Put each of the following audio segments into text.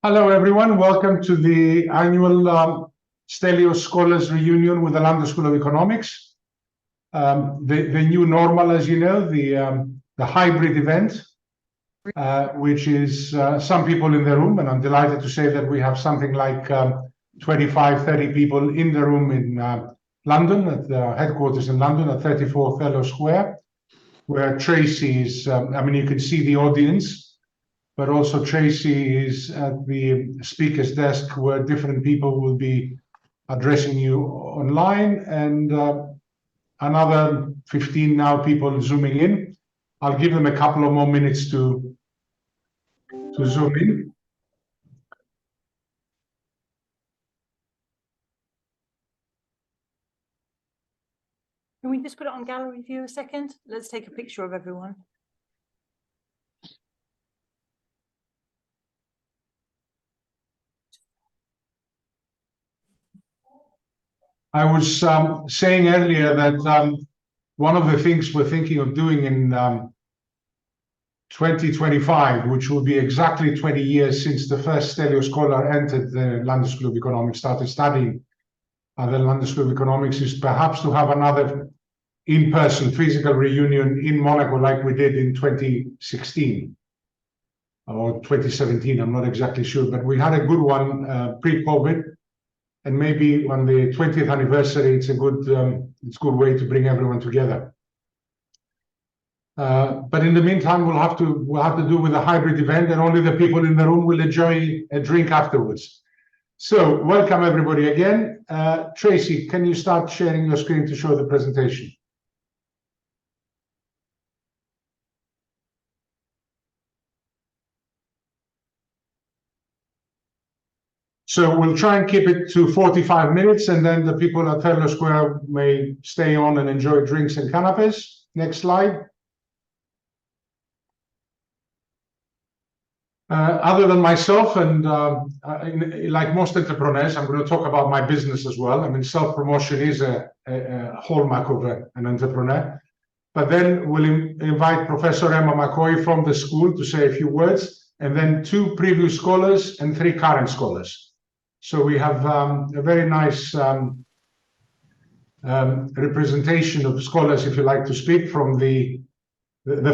Hello, everyone. Welcome to the annual Stelios Scholars reunion with the London School of Economics. The new normal, as you know, the hybrid event, which is some people in the room, and I'm delighted to say that we have something like 25, 30 people in the room in London, at the headquarters in London at 34 Othello Square, where Tracy is, you can see the audience, but also Tracy is at the speaker's desk where different people will be addressing you online, and another 15 now people zooming in. I'll give them a couple of more minutes to zoom in. Can we just put it on gallery view a second? Let's take a picture of everyone. I was saying earlier that one of the things we're thinking of doing in 2025, which will be exactly 20 years since the first Stelios Scholar entered the London School of Economics, started studying at the London School of Economics, is perhaps to have another in-person physical reunion in Monaco like we did in 2016 or 2017, I'm not exactly sure, but we had a good one pre-COVID. And maybe on the 20th anniversary, it's a good way to bring everyone together. But in the meantime, we'll have to do with a hybrid event, and only the people in the room will enjoy a drink afterwards. So welcome everybody again. Tracy, can you start sharing your screen to show the presentation? So we'll try and keep it to 45 minutes, and then the people at Othello Square may stay on and enjoy drinks and canapes. Next slide. Other than myself, and like most entrepreneurs, I'm going to talk about my business as well. I mean, self-promotion is a hallmark of an entrepreneur. But then we'll invite Professor Emma McCoy from the school to say a few words, and then 2 previous scholars and 3 current scholars. So we have a very nice representation of scholars, if you like to speak, from the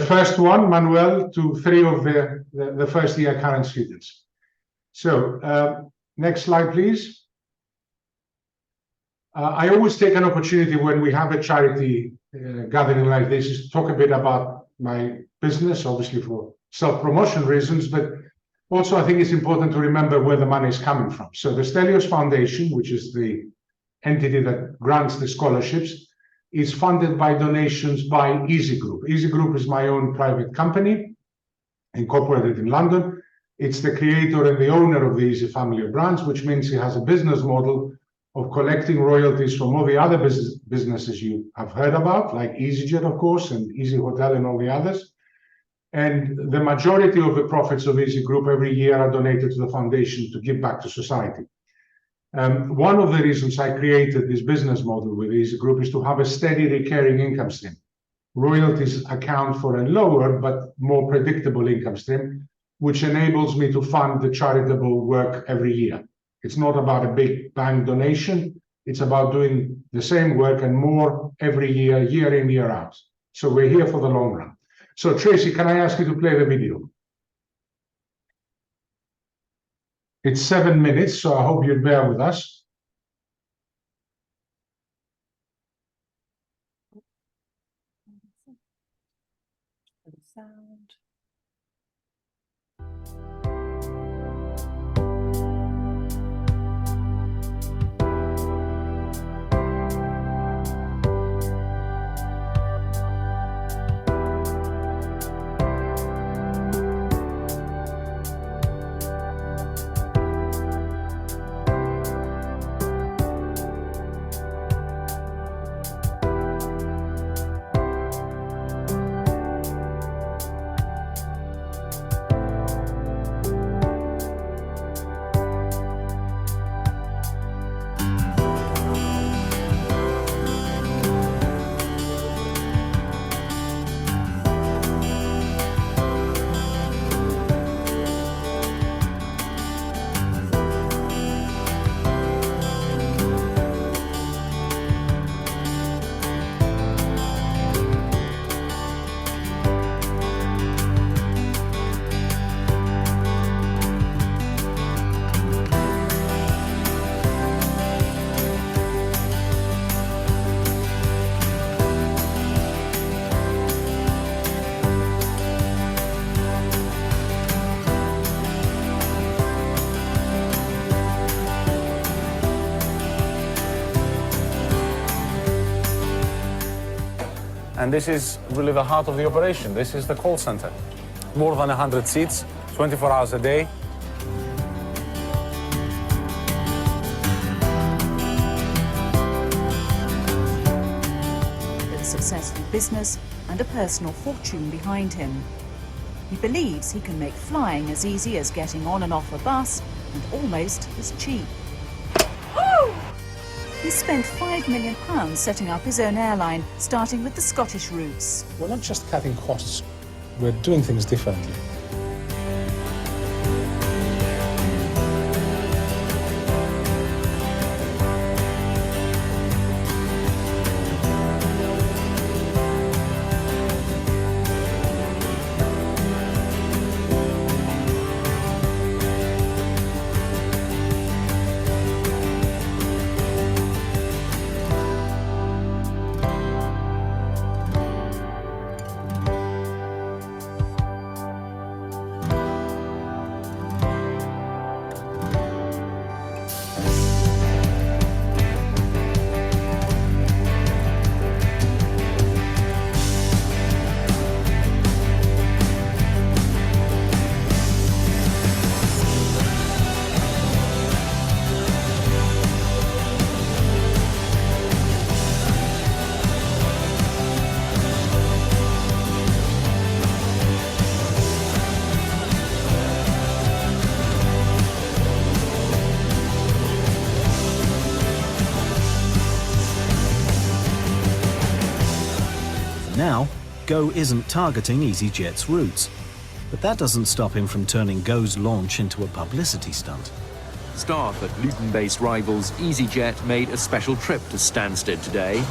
first one, Manuel, to 3 of the first year current students. So next slide, please. I always take an opportunity when we have a charity gathering like this is to talk a bit about my business, obviously for self-promotion reasons, but also I think it's important to remember where the money is coming from. So the Stelios Foundation, which is the entity that grants the scholarships, is funded by donations by Easy Group. Easy Group is my own private company, incorporated in London. It's the creator and the owner of the Easy family of brands, which means it has a business model of collecting royalties from all the other businesses you have heard about, like EasyJet, of course, and Easy Hotel and all the others. And the majority of the profits of Easy Group every year are donated to the foundation to give back to society. One of the reasons I created this business model with Easy Group is to have a steady recurring income stream. Royalties account for a lower but more predictable income stream, which enables me to fund the charitable work every year. It's not about a big bang donation. It's about doing the same work and more every year, year in, year out. So we're here for the long run. So Tracy, can I ask you to play the video? It's 7 minutes, so I hope you'd bear with us. Sound. And this is really the heart of the operation. This is the call center. More than 100 seats, 24 hours a day. With a successful business and a personal fortune behind him. He believes he can make flying as easy as getting on and off a bus and almost as cheap. He spent £5 million setting up his own airline, starting with the Scottish routes. We're not just cutting costs, we're doing things differently. Now, Go isn't targeting EasyJet's routes, but that doesn't stop him from turning Go's launch into a publicity stunt. Staff at Luton-based rivals EasyJet made a special trip to Stansted today.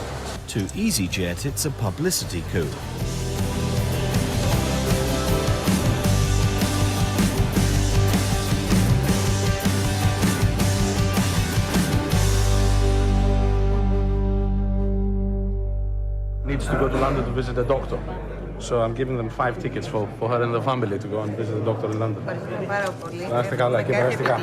To EasyJet, it's a publicity coup. Needs to go to London to visit a doctor. So I'm giving them 5 tickets for her and the family to go and visit the doctor in London. Ευχαριστούμε πάρα πολύ. Να είστε καλά και περαστικά.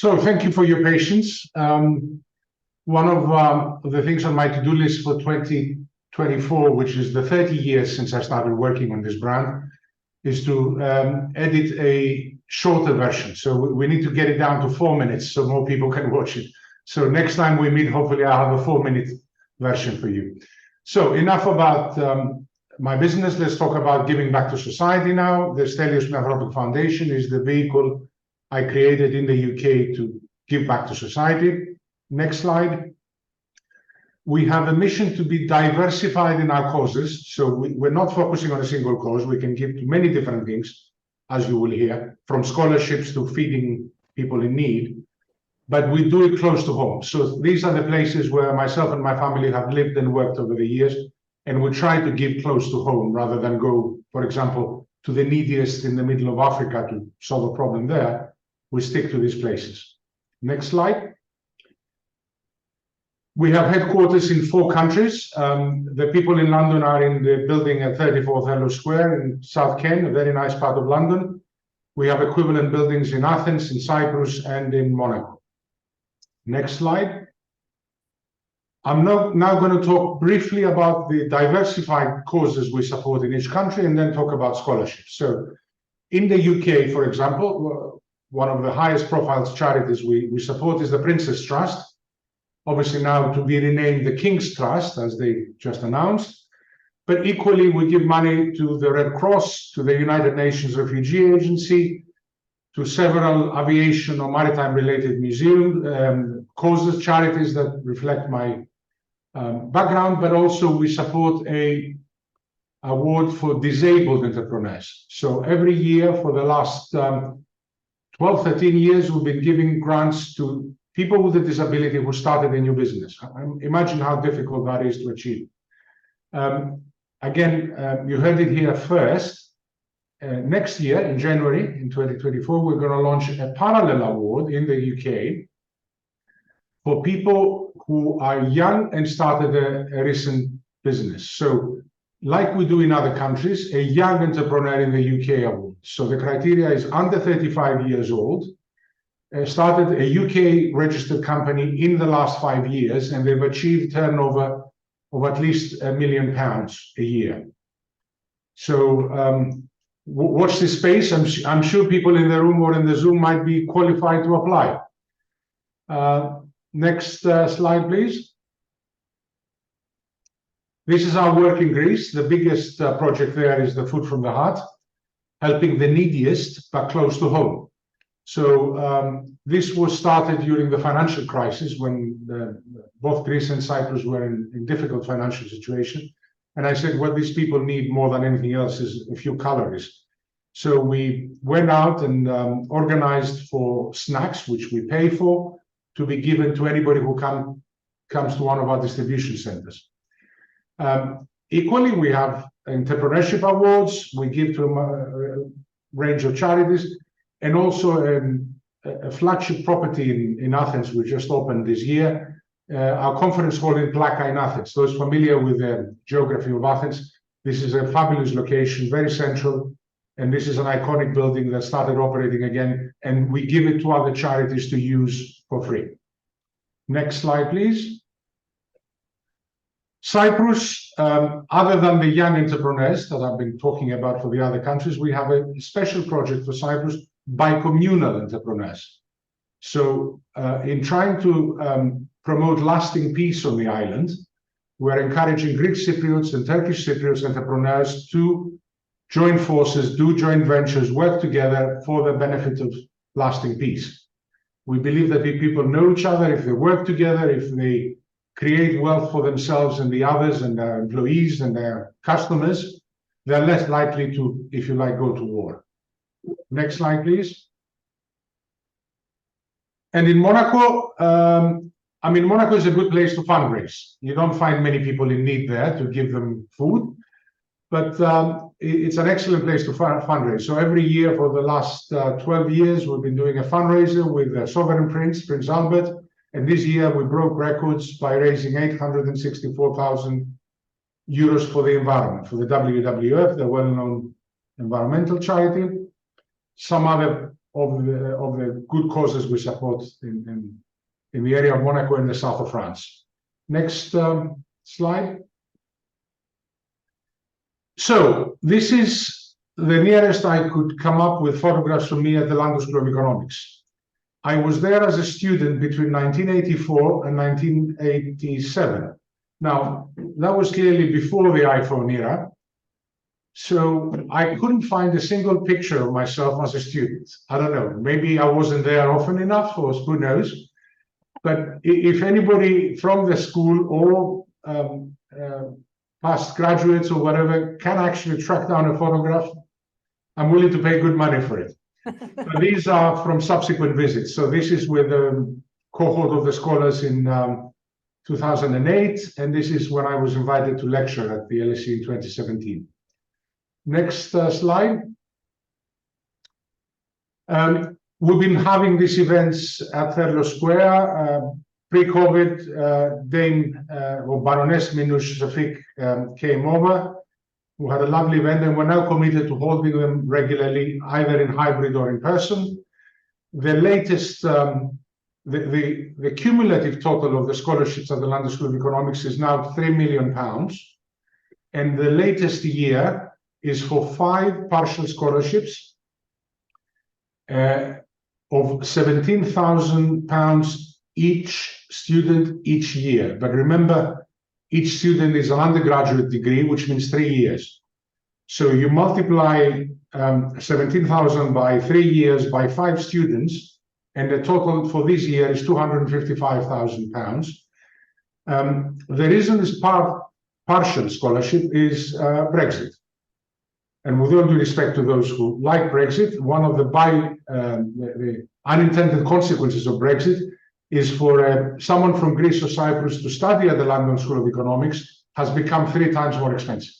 So thank you for your patience. One of the things on my to-do list for 2024, which is the 30 years since I started working on this brand, is to edit a shorter version. So we need to get it down to 4 minutes so more people can watch it. So next time we meet, hopefully I'll have a 4-minute version for you. So enough about my business. Let's talk about giving back to society now. The Stelios Philanthropic Foundation is the vehicle I created in the UK to give back to society. Next slide. We have a mission to be diversified in our causes. So we're not focusing on a single cause. We can give to many different things, as you will hear, from scholarships to feeding people in need. But we do it close to home. So these are the places where myself and my family have lived and worked over the years. And we try to give close to home rather than go, for example, to the neediest in the middle of Africa to solve a problem there. We stick to these places. Next slide. We have headquarters in 4 countries. The people in London are in the building at 34 Othello Square in South Ken, a very nice part of London. We have equivalent buildings in Athens, in Cyprus, and in Monaco. Next slide. I'm now going to talk briefly about the diversified causes we support in each country and then talk about scholarships. So in the UK, for example, one of the highest profile charities we support is the Princess Trust. Obviously now to be renamed the King's Trust, as they just announced. But equally, we give money to the Red Cross, to the United Nations Refugee Agency, to several aviation or maritime-related museum causes, charities that reflect my background, but also we support a award for disabled entrepreneurs. So every year for the last 12, 13 years, we've been giving grants to people with a disability who started a new business. Imagine how difficult that is to achieve. Again, you heard it here first. Next year, in January, in 2024, we're going to launch a parallel award in the UK for people who are young and started a recent business. So like we do in other countries, a young entrepreneur in the UK award. So the criteria is under 35 years old, started a UK registered company in the last 5 years, and they've achieved turnover of at least £1 million a year. So watch this space. I'm sure people in the room or in the Zoom might be qualified to apply. Next slide, please. This is our work in Greece. The biggest project there is the Food from the Heart, helping the neediest, but close to home. So this was started during the financial crisis when both Greece and Cyprus were in difficult financial situation. And I said, what these people need more than anything else is a few calories. So we went out and organized for snacks, which we pay for, to be given to anybody who comes to one of our distribution centers. Equally, we have entrepreneurship awards. We give to a range of charities, and also a flagship property in Athens we just opened this year, our conference hall in Plaka in Athens. Those familiar with the geography of Athens, this is a fabulous location, very central, and this is an iconic building that started operating again, and we give it to other charities to use for free. Next slide, please. Cyprus, other than the young entrepreneurs that I've been talking about for the other countries, we have a special project for Cyprus by communal entrepreneurs. So in trying to promote lasting peace on the island, we're encouraging Greek Cypriots and Turkish Cypriots entrepreneurs to join forces, do joint ventures, work together for the benefit of lasting peace. We believe that if people know each other, if they work together, if they create wealth for themselves and the others and their employees and their customers, they're less likely to, if you like, go to war. Next slide, please. And in Monaco, Monaco is a good place to fundraise. You don't find many people in need there to give them food, but it's an excellent place to fundraise. So every year for the last 12 years, we've been doing a fundraiser with the Sovereign Prince, Prince Albert, and this year we broke records by raising 864,000 euros for the environment, for the WWF, the well-known environmental charity. Some other the good causes we support in the area of Monaco and the south of France. Next slide. So this is the nearest I could come up with photographs from me at the London School of Economics. I was there as a student between 1984 and 1987. Now, that was clearly before the iPhone era. So I couldn't find a single picture of myself as a student. I don't know, maybe I wasn't there often enough, or who knows. But if anybody from the school or past graduates or whatever can actually track down a photograph, I'm willing to pay good money for it. But these are from subsequent visits. So this is with a cohort of the scholars in 2008, and this is when I was invited to lecture at the LSE in 2017. Next slide. We've been having these events at Stelios Square. Pre-COVID, Dame or Baroness Minouche Shafik came over, who had a lovely event, and we're now committed to holding them regularly, either in hybrid or in person. The latest, the cumulative total of the scholarships at the London School of Economics is now £3 million, and the latest year is for 5 partial scholarships of £17,000 each student each year. But remember, each student is an undergraduate degree, which means 3 years. So you multiply 17,000 by 3 years by 5 students, and the total for this year is £255,000. The reason this partial scholarship is Brexit. And with all due respect to those who like Brexit, one of the unintended consequences of Brexit is for someone from Greece or Cyprus to study at the London School of Economics has become 3 times more expensive.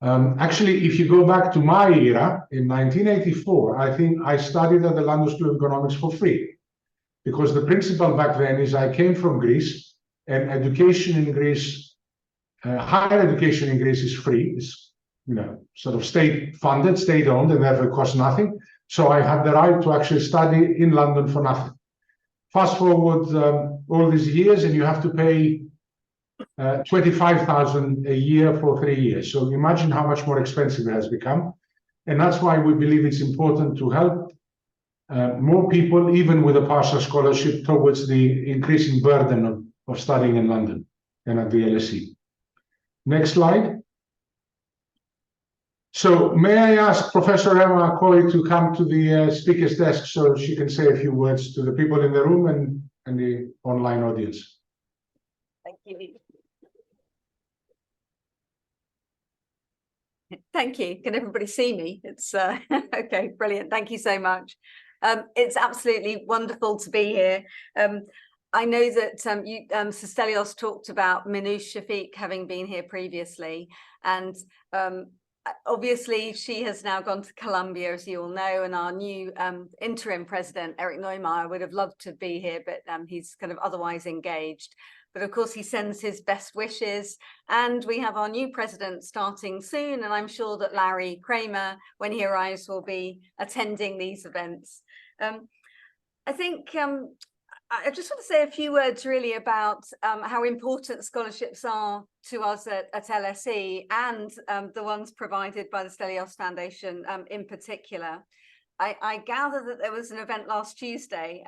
Actually, if you go back to my era, in 1984, I think I studied at the London School of Economics for free, because the principle back then is I came from Greece, and education in Greece, higher education in Greece is free, it's sort of state-funded, state-owned, and therefore costs nothing. So I had the right to actually study in London for nothing. Fast forward all these years, and you have to pay $25,000 a year for 3 years. So imagine how much more expensive it has become. And that's why we believe it's important to help more people, even with a partial scholarship, towards the increasing burden of studying in London and at the LSE. Next slide. So may I ask Professor Emma Coy to come to the speaker's desk so she can say a few words to the people in the room and the online audience. Thank you. Thank you. Can everybody see me? It's okay, brilliant. Thank you so much. It's absolutely wonderful to be here. I know that Sir Stelios talked about Minouche Shafik having been here previously, and obviously she has now gone to Columbia, as you all know, and our new interim president, Eric Neumeier, would have loved to be here, but he's kind of otherwise engaged. But of course, he sends his best wishes, and we have our new president starting soon, and I'm sure that Larry Kramer, when he arrives, will be attending these events. I think I just want to say a few words really about how important scholarships are to us at LSE, and the ones provided by the Stelios Foundation in particular. I gather that there was an event last Tuesday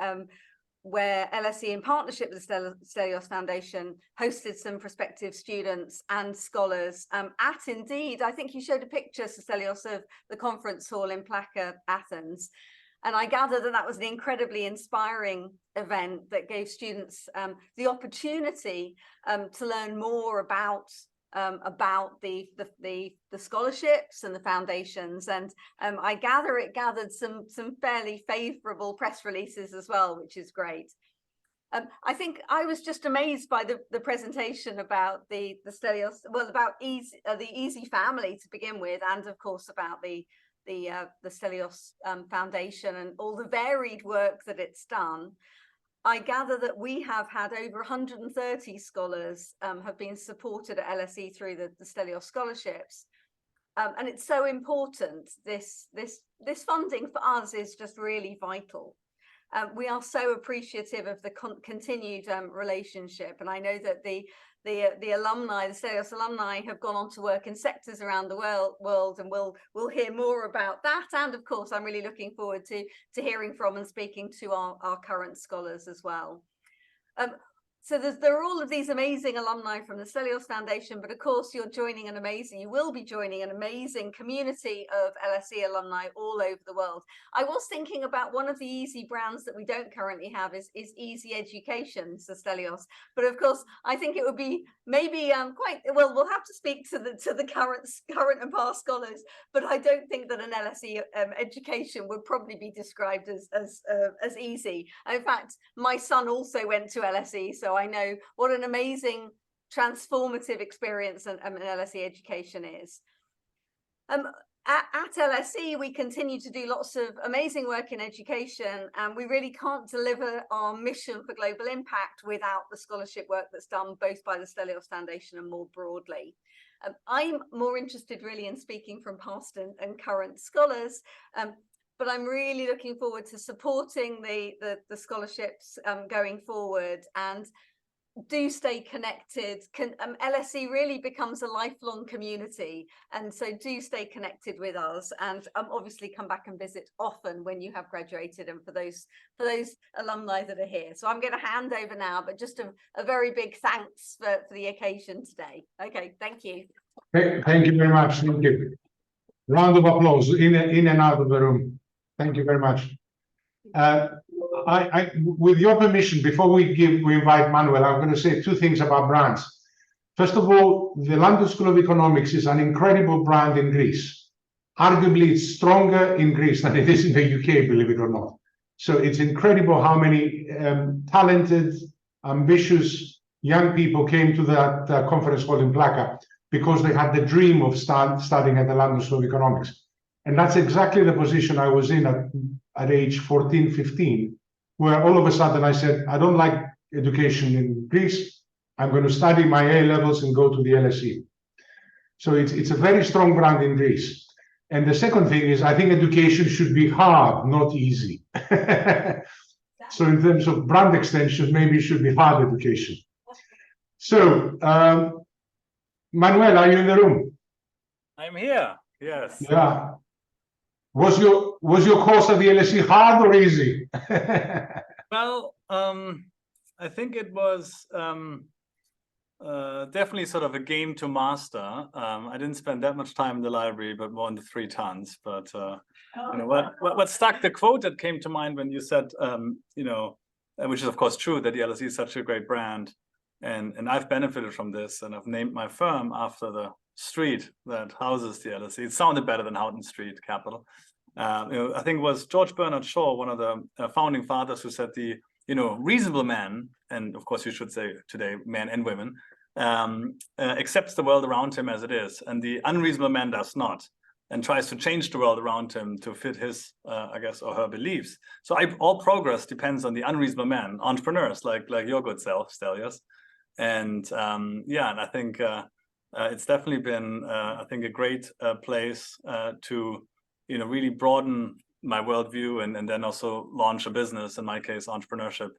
where LSE, in partnership with the Stelios Foundation, hosted some prospective students and scholars at, indeed, I think you showed a picture, Sir Stelios, of the conference hall in Plaka, Athens. And I gather that that was an incredibly inspiring event that gave students the opportunity to learn more about the scholarships and the foundations, and I gather it gathered some fairly favourable press releases as well, which is great. I think I was just amazed by the presentation about the Stelios, well, about the Easy family to begin with, and of course about the Stelios Foundation and all the varied work that it's done. I gather that we have had over 130 scholars have been supported at LSE through the Stelios scholarships. And it's so important. This funding for us is just really vital. We are so appreciative of the continued relationship, and I know that the alumni, the Stelios alumni, have gone on to work in sectors around the world, and we'll hear more about that. And of course, I'm really looking forward to hearing from and speaking to our current scholars as well. So there are all of these amazing alumni from the Stelios Foundation, but of course you will be joining an amazing community of LSE alumni all over the world. I was thinking about one of the easy brands that we don't currently have is Easy Education, so Stelios. But of course, I think it would be maybe we'll have to speak to the current and past scholars, but I don't think that an LSE education would probably be described as easy. In fact, my son also went to LSE, so I know what an amazing transformative experience an LSE education is. At LSE, we continue to do lots of amazing work in education, and we really can't deliver our mission for global impact without the scholarship work that's done both by the Stelios Foundation and more broadly. I'm more interested really in speaking from past and current scholars, but I'm really looking forward to supporting the scholarships going forward. And do stay connected. LSE really becomes a lifelong community, and so do stay connected with us, and obviously come back and visit often when you have graduated, and for those alumni that are here. So I'm going to hand over now, but just a very big thanks for the occasion today. Okay, thank you. Thank you very much. Thank you. Round of applause in and out of the room. Thank you very much. With your permission, before we invite Manuel, I'm going to say two things about brands. First of all, the London School of Economics is an incredible brand in Greece. Arguably, it's stronger in Greece than it is in the UK, believe it or not. So it's incredible how many talented, ambitious young people came to that conference hall in Plaka because they had the dream of studying at the London School of Economics. And that's exactly the position I was in at age 14, 15, where all of a sudden I said, I don't like education in Greece. I'm going to study my A-levels and go to the LSE. So it's a very strong brand in Greece. And the second thing is, I think education should be hard, not easy. So in terms of brand extension, maybe it should be hard education. So, Manuel, are you in the room? I'm here, yes. Yeah. Was your course at the LSE hard or easy? Well, I think it was definitely sort of a game to master. I didn't spend that much time in the library, but more in the 3 tons. But you know, what stuck, the quote that came to mind when you said, you know, which is of course true, that the LSE is such a great brand, and I've benefited from this, and I've named my firm after the street that houses the LSE. It sounded better than Houghton Street, Capital. You know, I think it was George Bernard Shaw, one of the founding fathers, who said the reasonable man, and of course you should say today men and women, accepts the world around him as it is, and the unreasonable man does not, and tries to change the world around him to fit his, I guess, or her beliefs. So all progress depends on the unreasonable man, entrepreneurs like your good self, Stelios. And yeah, and I think it's definitely been, I think, a great place to, you know, really broaden my worldview and then also launch a business, in my case, entrepreneurship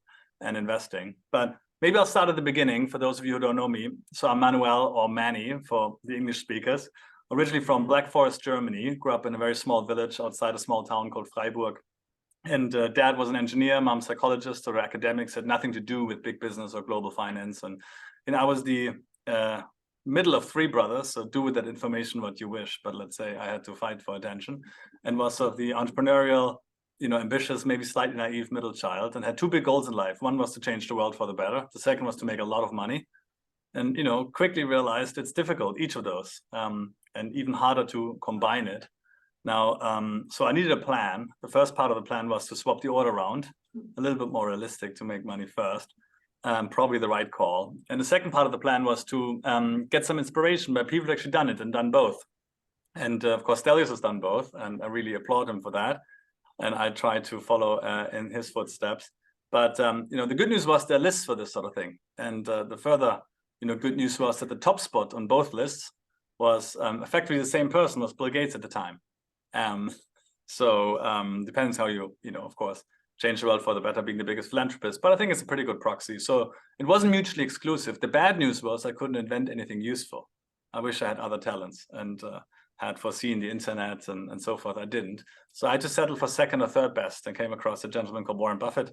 and investing. But maybe I'll start at the beginning for those of you who don't know me. So I'm Manuel, or Manny for the English speakers, originally from Black Forest, Germany, grew up in a very small village outside a small town called Freiburg. And dad was an engineer, mom psychologist, or academics, had nothing to do with big business or global finance. And I was the middle of 3 brothers, so do with that information what you wish, but let's say I had to fight for attention, and was sort of the entrepreneurial, you know, ambitious, maybe slightly naive middle child, and had 2 big goals in life. One was to change the world for the better. The second was to make a lot of money, and, you know, quickly realized it's difficult, each of those, and even harder to combine it. Now, so I needed a plan. The first part of the plan was to swap the order around, a little bit more realistic, to make money first. Probably the right call. And the second part of the plan was to get some inspiration by people who actually done it and done both. And of course, Stelios has done both, and I really applaud him for that. And I try to follow in his footsteps. But you know, the good news was there are lists for this sort of thing. And the further, you know, good news was that the top spot on both lists was effectively the same person, was Bill Gates at the time. Depends how you of course, change the world for the better, being the biggest philanthropist. But I think it's a pretty good proxy. So it wasn't mutually exclusive. The bad news was I couldn't invent anything useful. I wish I had other talents and had foreseen the internet and so forth. I didn't. So I just settled for second or third best and came across a gentleman called Warren Buffett,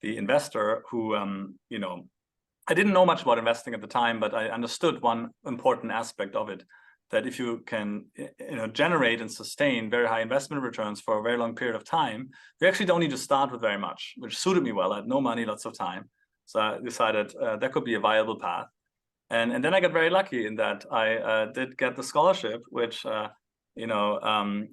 the investor, who, I didn't know much about investing at the time, but I understood one important aspect of it, that if you can generate and sustain very high investment returns for a very long period of time, you actually don't need to start with very much, which suited me well. I had no money, lots of time. So I decided that could be a viable path. And then I got very lucky in that I did get the scholarship, which, I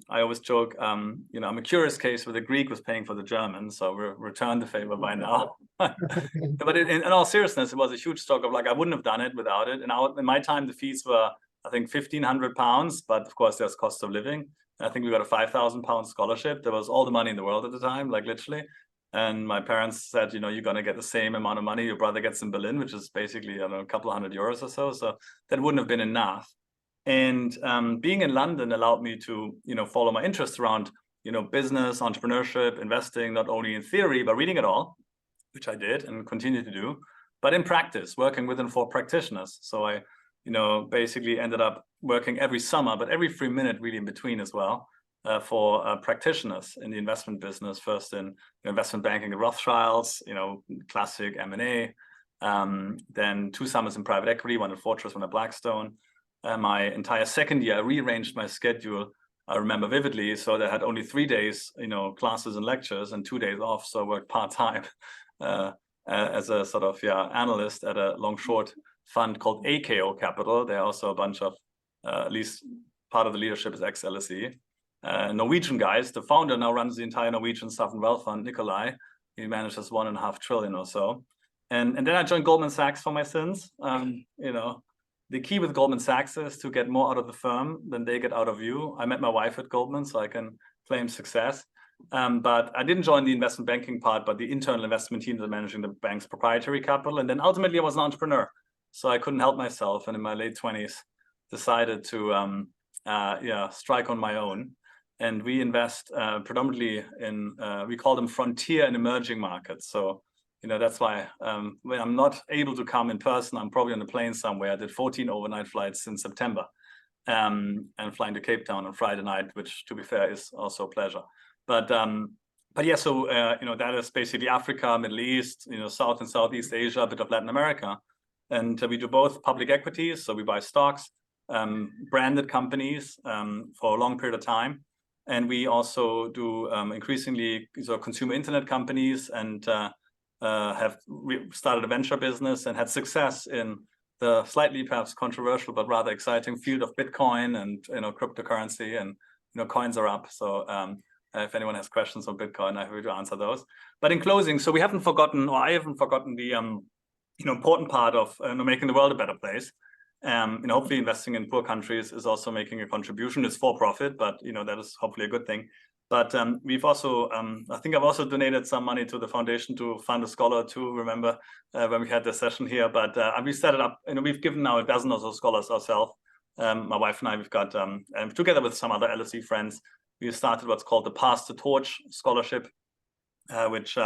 always joke, I'm a curious case where the Greek was paying for the German, so we returned the favor by now. But in all seriousness, it was a huge stroke of luck. I wouldn't have done it without it. And in my time, the fees were, I think, £1,500, but of course, there's cost of living. And I think we got a £5,000 scholarship. There was all the money in the world at the time, like literally. And my parents said, you're going to get the same amount of money your brother gets in Berlin, which is basically, a couple of €100 or so. So that wouldn't have been enough. And being in London allowed me to, follow my interests around, business, entrepreneurship, investing, not only in theory, but reading it all, which I did and continue to do, but in practice, working with and for practitioners. So I, basically ended up working every summer, but every free minute really in between as well, for practitioners in the investment business, first in investment banking, the Rothschilds, classic M&A, then 2 summers in private equity, one at Fortress, one at Blackstone. My entire second year, I rearranged my schedule, I remember vividly, so that I had only 3 days, classes and lectures and 2 days off. So I worked part-time as a sort of analyst at a long-short fund called AKO Capital. There are also a bunch of, at least part of the leadership is ex-LSE. Norwegian guys. The founder now runs the entire Norwegian sovereign wealth fund, Nikolai. He manages 1.5 trillion or so. And then I joined Goldman Sachs for my sins. The key with Goldman Sachs is to get more out of the firm than they get out of you. I met my wife at Goldman, so I can claim success. But I didn't join the investment banking part, but the internal investment team that managing the bank's proprietary capital. And then ultimately I was an entrepreneur. So I couldn't help myself. And in my late 20s, decided to strike on my own. And we invest predominantly in, we call them frontier and emerging markets. So, that's why when I'm not able to come in person, I'm probably on a plane somewhere. I did 14 overnight flights in September and flying to Cape Town on Friday night, which to be fair is also a pleasure. But yeah, so, that is basically Africa, Middle East, South and Southeast Asia, a bit of Latin America. And we do both public equities. So we buy stocks, branded companies for a long period of time. And we also do increasingly consumer internet companies and have started a venture business and had success in the slightly perhaps controversial but rather exciting field of Bitcoin and cryptocurrency, and coins are up. So if anyone has questions on Bitcoin, I'm happy to answer those. But in closing, so we haven't forgotten, or I haven't forgotten the important part of making the world a better place. Hopefully investing in poor countries is also making a contribution. It's for profit, but that is hopefully a good thing. But we've also, I think I've also donated some money to the foundation to fund a scholar too. Remember when we had the session here? But we set it up. We've given now a dozen or so scholars ourselves. My wife and I, we've got together with some other LSE friends, we started what's called the Pass the Torch Scholarship, which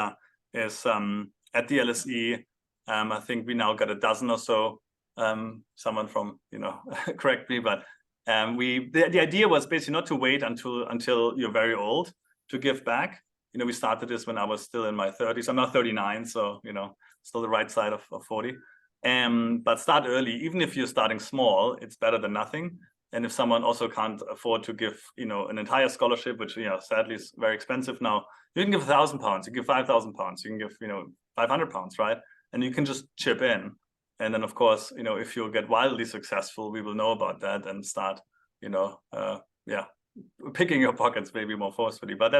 is at the LSE. I think we now got a dozen or so. Someone from correct me, but the idea was basically not to wait until you're very old to give back. We started this when I was still in my 30s. I'm now 39, so still the right side of 40. But start early. Even if you're starting small, it's better than nothing. And if someone also can't afford to give an entire scholarship, which sadly is very expensive now, you can give £1,000, you give £5,000, you can give £500, right? And you can just chip in. And then, of course, if you get wildly successful, we will know about that and start, picking your pockets maybe more forcefully. But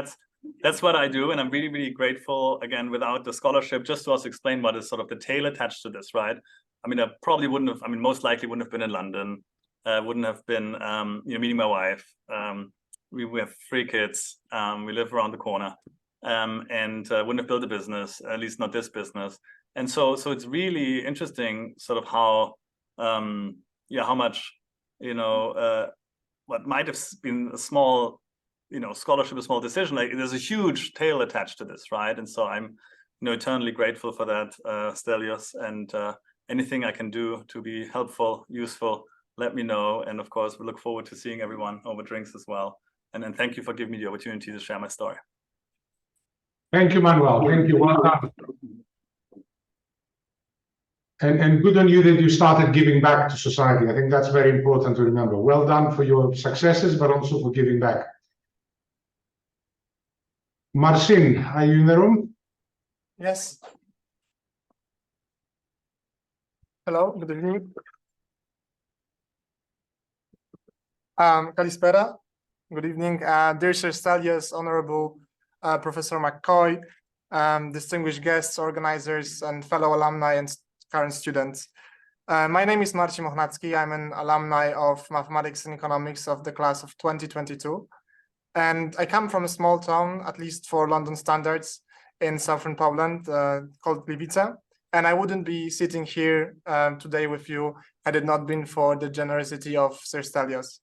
that's what I do. And I'm really, really grateful, again, without the scholarship, just to also explain what is sort of the tail attached to this, right? I mean, I probably wouldn't have, most likely wouldn't have been in London, wouldn't have been, meeting my wife. We have 3 kids. We live around the corner and wouldn't have built a business, at least not this business. And so it's really interesting sort of how much what might have been a small, scholarship, a small decision, like there's a huge tail attached to this, right? And so I'm, eternally grateful for that, Stelios, and anything I can do to be helpful, useful, let me know. And of course, we look forward to seeing everyone over drinks as well. And then thank you for giving me the opportunity to share my story. Thank you, Manuel. Thank you. Well done. And good on you that you started giving back to society. I think that's very important to remember. Well done for your successes, but also for giving back. Marcin, are you in the room? Yes. Hello, good evening. Kalispera. Good evening. Dear Sir Stelios, Honorable Professor McCoy, distinguished guests, organizers, and fellow alumni and current students. My name is Marcin Mochnacki. I'm an alumni of Mathematics and Economics of the class of 2022. And I come from a small town, at least for London standards, in southern Poland called Gliwice. And I wouldn't be sitting here today with you had it not been for the generosity of Sir Stelios.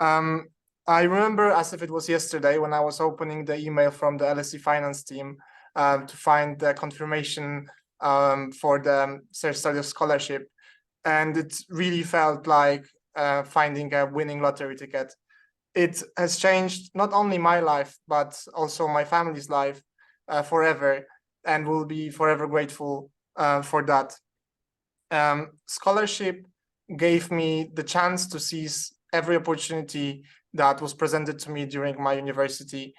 I remember as if it was yesterday when I was opening the email from the LSE finance team to find the confirmation for the Sir Stelios scholarship. And it really felt like finding a winning lottery ticket. It has changed not only my life, but also my family's life forever, and will be forever grateful for that. Scholarship gave me the chance to seize every opportunity that was presented to me during my university.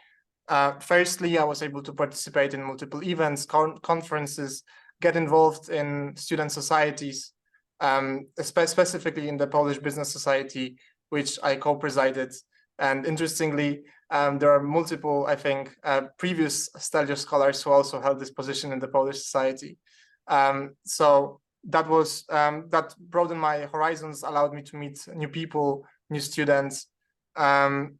Firstly, I was able to participate in multiple events, conferences, get involved in student societies, specifically in the Polish Business Society, which I co-presided. And interestingly, there are multiple, I think, previous Stelios scholars who also held this position in the Polish society. So that was that broadened my horizons, allowed me to meet new people, new students, and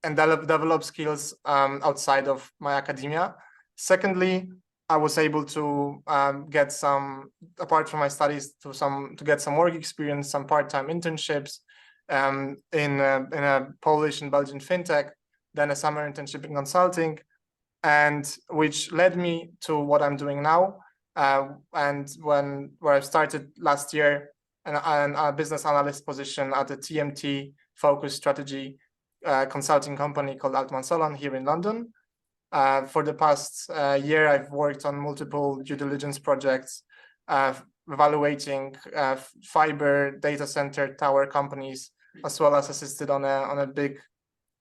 develop skills outside of my academia. Secondly, I was able to get some, apart from my studies, to get some work experience, some part-time internships in a Polish and Belgian fintech, then a summer internship in consulting, and which led me to what I'm doing now. And where I started last year a business analyst position at a TMT focused strategy consulting company called Altman Solon here in London. For the past year, I've worked on multiple due diligence projects, evaluating fiber data center tower companies, as well as assisted on a big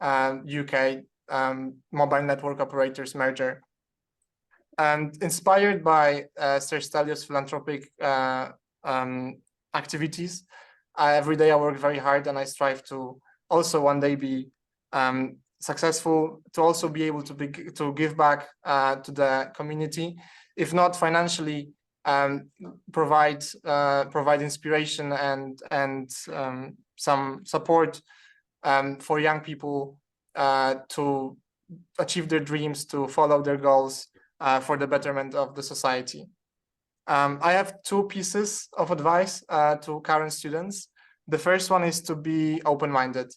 UK mobile network operators merger. And inspired by Sir Stelios' philanthropic activities, every day I work very hard, and I strive to also one day be successful, to also be able to give back to the community, if not financially, provide inspiration and some support for young people to achieve their dreams, to follow their goals for the betterment of the society. I have two pieces of advice to current students. The first one is to be open-minded.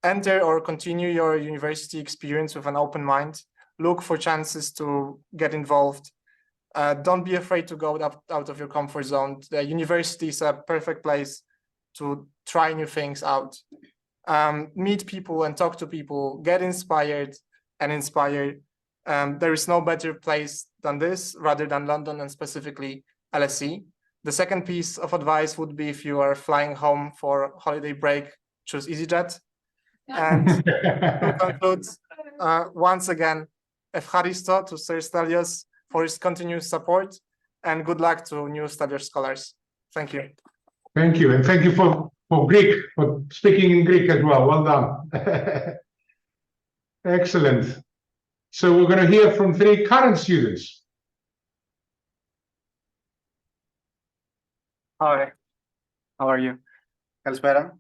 Enter or continue your university experience with an open mind. Look for chances to get involved. Don't be afraid to go out of your comfort zone. The university is a perfect place to try new things out. Meet people and talk to people. Get inspired and inspire. There is no better place than this, rather than London and specifically LSE. The second piece of advice would be, if you are flying home for holiday break, choose EasyJet. And to conclude, once again, Evcharisto to Sir Stelios for his continuous support, and good luck to new Stelios scholars. Thank you. Thank you, and thank you for Greek, for speaking in Greek as well. Well done. Excellent. So we're going to hear from 3 current students. Hi, how are you? Kalispera.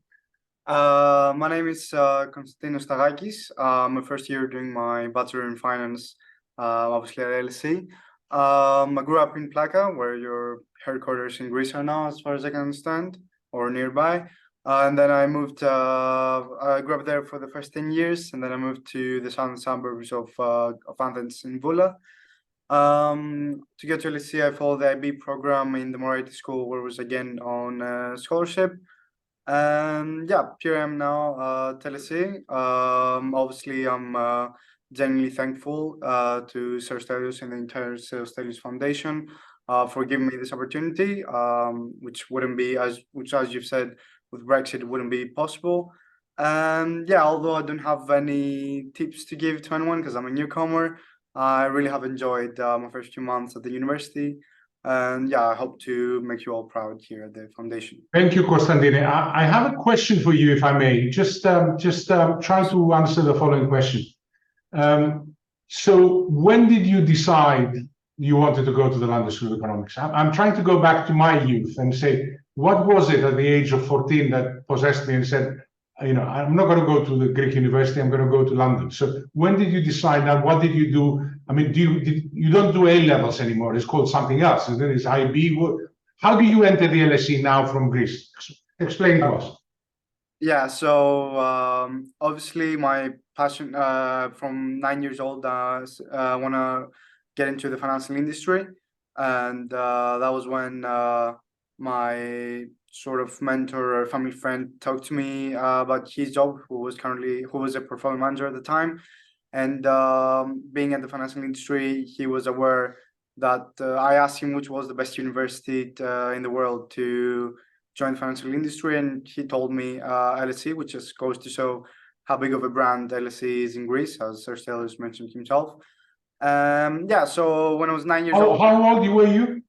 My name is Konstantinos Stagakis. I'm a first year doing my Bachelor in Finance, obviously at LSE. I grew up in Plaka, where your headquarters in Greece are now, as far as I can understand. or nearby. And then I moved, I grew up there for the first 10 years, and then I moved to the southern suburbs of Athens in Vula. To get to LSE, I followed the IB program in the Moretti School, where I was again on scholarship. And yeah, here I am now at LSE. Obviously, I'm genuinely thankful to Sir Stelios and the entire Sir Stelios Foundation for giving me this opportunity, which wouldn't be, as you've said, with Brexit, wouldn't be possible. And yeah, although I don't have any tips to give to anyone because I'm a newcomer, I really have enjoyed my first 2 months at the university. And yeah, I hope to make you all proud here at the foundation. Thank you, Constantine. I have a question for you, if I may. Just try to answer the following question. So when did you decide you wanted to go to the London School of Economics? I'm trying to go back to my youth and say, what was it at the age of 14 that possessed me and said, you know, I'm not going to go to the Greek university, I'm going to go to London. So when did you decide that? What did you do? I mean, you don't do A-levels anymore. It's called something else, isn't it? It's IB. How do you enter the LSE now from Greece? Explain to us. Yeah, so obviously my passion from 9 years old, I want to get into the financial industry. And that was when my sort of mentor or family friend talked to me about his job, who was a portfolio manager at the time. And being in the financial industry, he was aware that I asked him which was the best university in the world to join the financial industry, and he told me LSE, which just goes to show how big of a brand LSE is in Greece, as Sir Stelios mentioned himself. Yeah, so when I was 9 years old. How old were you?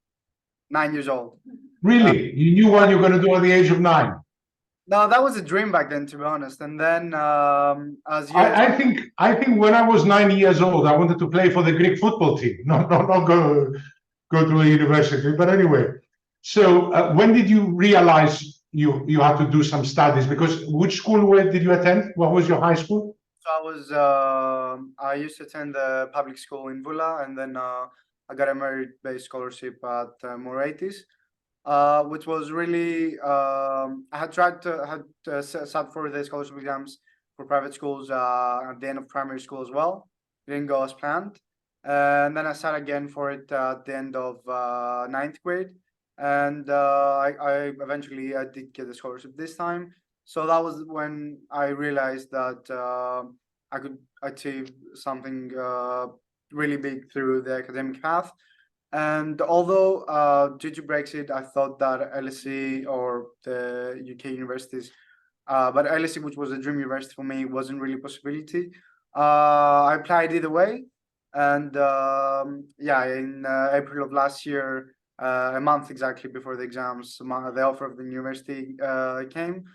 9 years old. Really? You knew what you were going to do at the age of 9? No, that was a dream back then, to be honest. And then as you I think when I was 9 years old, I wanted to play for the Greek football team, not go to a university. But anyway, so when did you realize you had to do some studies? Because which school did you attend? What was your high school? So I used to attend the public school in Vula, and then I got a merit-based scholarship at Moretti, which was really I had sat for the scholarship exams for private schools at the end of primary school as well. It didn't go as planned, and then I sat again for it at the end of 9th grade, and I eventually did get the scholarship this time. So that was when I realized that I could achieve something really big through the academic path. And although due to Brexit, I thought that LSE or the UK universities, but LSE, which was a dream university for me, wasn't really a possibility. I applied either way. And yeah, in April of last year, a month exactly before the exams, the offer of the university came.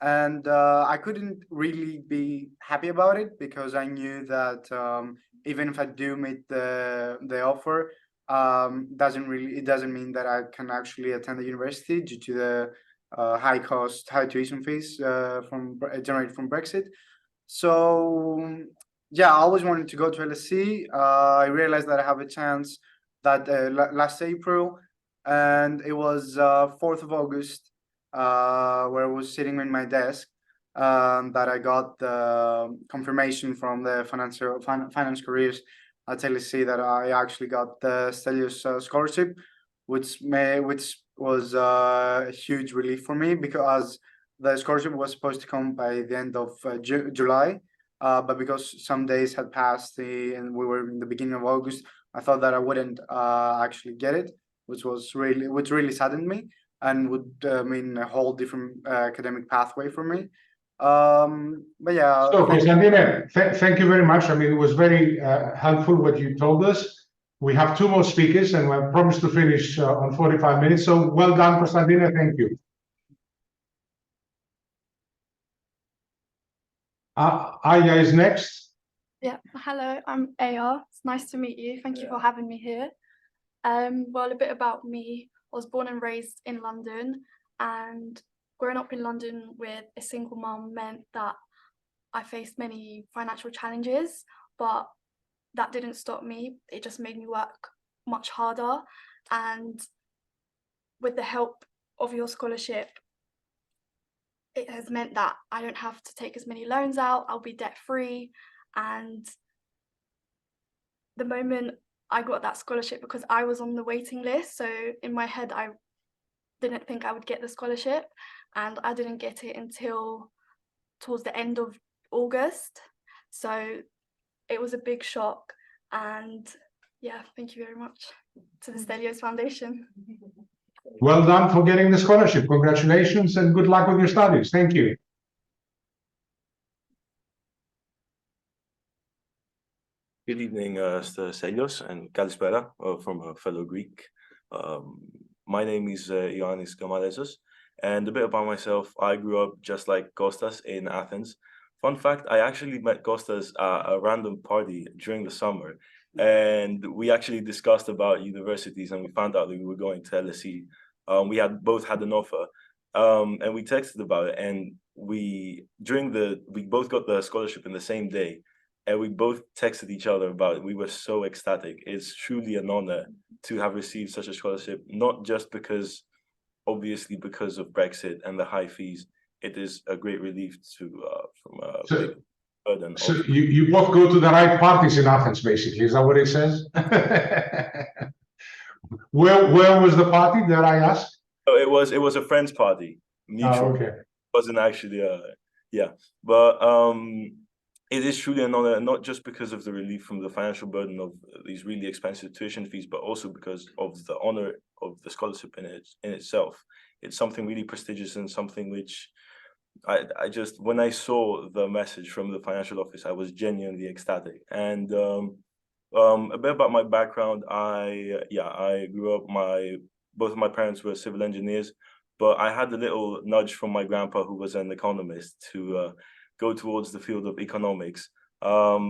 And I couldn't really be happy about it because I knew that even if I do meet the offer, it doesn't mean that I can actually attend the university due to the high tuition fees generated from Brexit. So yeah, I always wanted to go to LSE. I realized that I have a chance that last April, and it was 4th of August, where I was sitting in my desk, that I got the confirmation from the finance careers at LSE that I actually got the Stelios Scholarship, which was a huge relief for me because the scholarship was supposed to come by the end of July, but because some days had passed and we were in the beginning of August, I thought that I wouldn't actually get it, which really saddened me and would mean a whole different academic pathway for me. But yeah. So Constantine, thank you very much. I mean, it was very helpful what you told us. We have 2 more speakers and I promised to finish on 45 minutes. So well done, Constantine. Thank you. Aya is next. Yeah, hello, I'm Aya. It's nice to meet you. Thank you for having me here. Well, a bit about me. I was born and raised in London, and growing up in London with a single mum meant that I faced many financial challenges, but that didn't stop me. It just made me work much harder. And with the help of your scholarship, it has meant that I don't have to take as many loans out. I'll be debt free. And the moment I got that scholarship, because I was on the waiting list, so in my head I didn't think I would get the scholarship, and I didn't get it until towards the end of August. So it was a big shock. And yeah, thank you very much to the Stelios Foundation. Well done for getting the scholarship. Congratulations and good luck with your studies. Thank you. Good evening, Stelios, and Kalispera from a fellow Greek. My name is Ioannis Gamalesos, and a bit about myself. I grew up just like Kostas in Athens. Fun fact, I actually met Kostas at a random party during the summer, and we actually discussed about universities, and we found out that we were going to LSE. We had both had an offer, and we texted about it, and we both got the scholarship in the same day. And we both texted each other about it. We were so ecstatic. It's truly an honor to have received such a scholarship, not just because, obviously, because of Brexit and the high fees. It is a great relief from a big burden. So you both go to the right parties in Athens, basically. Is that what it says? Where was the party? Dare I ask? Oh, it was a friend's party, mutual. Oh, okay. It wasn't actually yeah, but it is truly an honor, not just because of the relief from the financial burden of these really expensive tuition fees, but also because of the honor of the scholarship in itself. It's something really prestigious and something which I just, when I saw the message from the financial office, I was genuinely ecstatic. And a bit about my background, I grew up, both of my parents were civil engineers, but I had a little nudge from my grandpa, who was an economist, to go towards the field of economics. As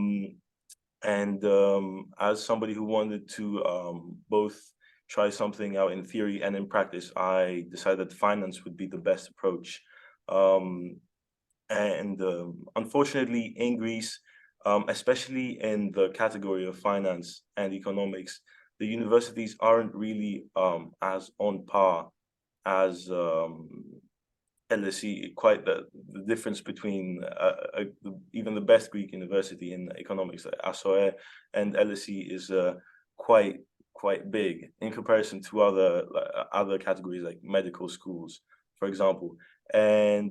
somebody who wanted to both try something out in theory and in practice, I decided finance would be the best approach. Unfortunately, in Greece, especially in the category of finance and economics, the universities aren't really as on par as LSE. Quite the difference between even the best Greek university in economics, like ASOE, and LSE is quite big in comparison to other categories like medical schools, for example. And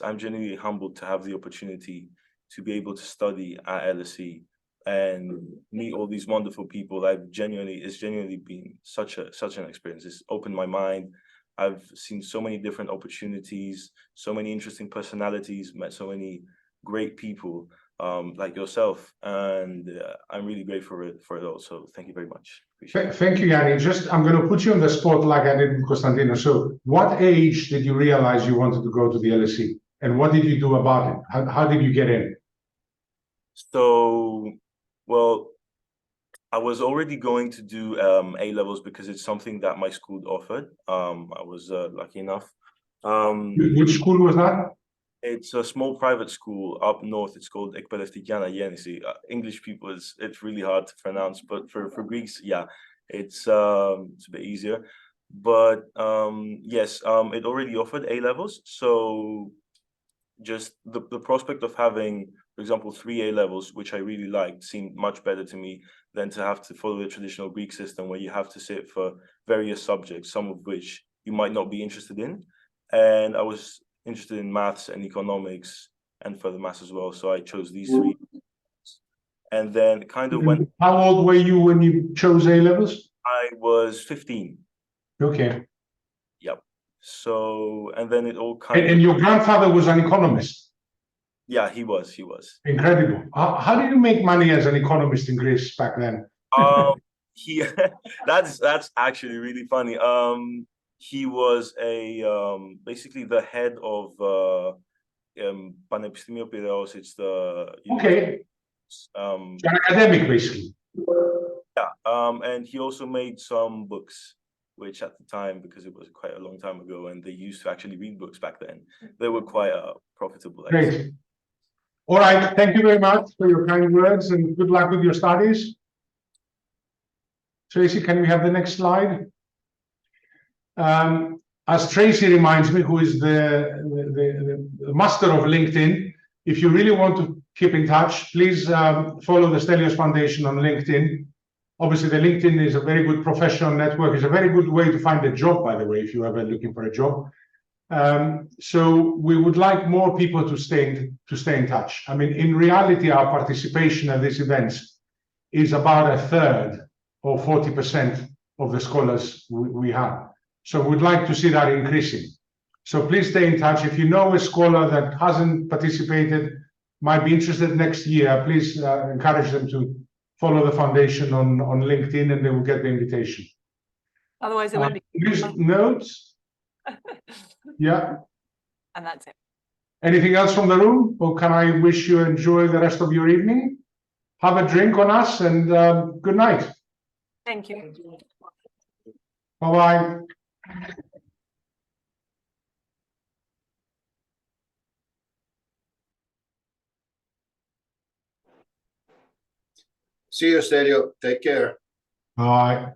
I'm genuinely humbled to have the opportunity to be able to study at LSE and meet all these wonderful people. It's genuinely been such an experience. It's opened my mind. I've seen so many different opportunities, so many interesting personalities, met so many great people like yourself, and I'm really grateful for it all. So thank you very much. Appreciate it. Thank you, Yanni. I'm going to put you on the spot like I did with Konstantinos. So what age did you realize you wanted to go to the LSE? And what did you do about it? How did you get in? So, well, I was already going to do A-levels because it's something that my school offered. I was lucky enough. Which school was that? It's a small private school up north. It's called Ekpedevtiki Anagenisi. English people, it's really hard to pronounce, but for Greeks, yeah, it's a bit easier. But yes, it already offered A-levels. So just the prospect of having, for example, 3 A-levels, which I really liked, seemed much better to me than to have to follow the traditional Greek system where you have to sit for various subjects, some of which you might not be interested in. And I was interested in maths and economics and further maths as well. So I chose these 3. And then kind of when... How old were you when you chose A-levels? I was 15. Okay. Yep. So, and then it all kind of... And your grandfather was an economist? Yeah, he was. Incredible. How did you make money as an economist in Greece back then? That's actually really funny. He was basically the head of Panepistemio Piraeus. It's the an academic, basically. Yeah, and he also made some books, which at the time, because it was quite a long time ago, and they used to actually read books back then, they were quite profitable. Great. All right. Thank you very much for your kind words and good luck with your studies. Tracy, can we have the next slide? as Tracy reminds me, who is the master of LinkedIn, if you really want to keep in touch, please follow the Stelios Foundation on LinkedIn. Obviously, the LinkedIn is a very good professional network. It's a very good way to find a job, by the way, if you're ever looking for a job. So we would like more people to stay in touch. I mean, in reality, our participation at these events is about a third or 40% of the scholars we have. So we'd like to see that increasing. So please stay in touch. If you know a scholar that hasn't participated, might be interested next year, please encourage them to follow the foundation on LinkedIn, and they will get the invitation. Otherwise, there won't be. Notes? Yeah. And that's it. Anything else from the room? Or can I wish you enjoy the rest of your evening? Have a drink on us, and good night. Thank you. Bye-bye. See you, Stelio. Take care. Bye.